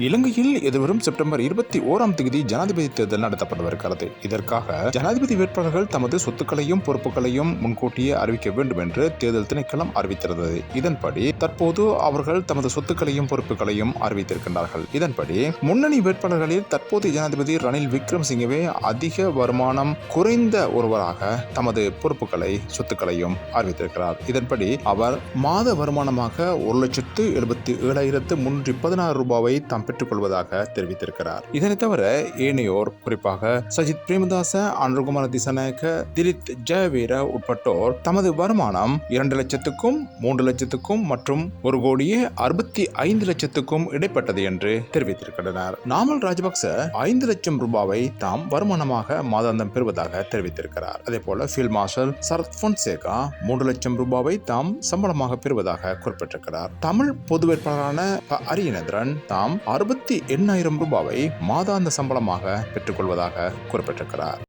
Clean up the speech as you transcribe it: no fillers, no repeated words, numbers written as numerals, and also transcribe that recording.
இலங்கையில் எதிர்வரும் செப்டம்பர் 21 ஜனாதிபதி தேர்தல் நடத்தப்படவிருக்கிறது. இதற்காக ஜனாதிபதி வேட்பாளர்கள் தமது சொத்துக்களையும் பொறுப்புகளையும் முன்கூட்டியே அறிவிக்க வேண்டும் என்று தேர்தல் திணைக்களம் அறிவித்திருந்தது. இதன்படி தற்போது அவர்கள் தமது சொத்துக்களையும் பொறுப்புகளையும் அறிவித்திருக்கின்றார்கள். இதன்படி முன்னணி வேட்பாளர்களில் தற்போதைய ஜனாதிபதி ரணில் விக்ரமசிங்கவே அதிக வருமானம் குறைந்த ஒருவராக தமது பொறுப்புகளை சொத்துக்களையும் அறிவித்திருக்கிறார். இதன்படி அவர் மாத வருமானமாக 1,77,316 ரூபாவை தாம் பெற்றுக் கொள்வதாக தெரிவித்திருக்கிறார். இதனை தவிர ஏனையோர் குறிப்பாக சஜித் பிரேமதாச, அனுகுமார திசாநாயக்க, திலித் ஜெயவீர உட்பட்டோர் தமது வருமானம் 2 லட்சத்துக்கும் 3 லட்சத்துக்கும் மற்றும் 1,65 லட்சத்துக்கும் இடைப்பட்டது என்று தெரிவித்திருக்கின்றனர். நாமல் ராஜபக்ச 5 லட்சம் ரூபாவை தாம் வருமானமாக மாதாந்தம் பெறுவதாக தெரிவித்திருக்கிறார். அதே போல ஃபீல்ட் மார்ஷல் சரத் பொன்சேகா 3 லட்சம் ரூபாவை தாம் சம்பளமாக பெறுவதாக குறிப்பிட்டிருக்கிறார். தமிழ் பொது வேட்பாளரான அரியநேந்திரன் தாம் 68,000 ரூபாவை மாதாந்த சம்பளமாக பெற்றுக் கொள்வதாக குறிப்பிட்டிருக்கிறார்.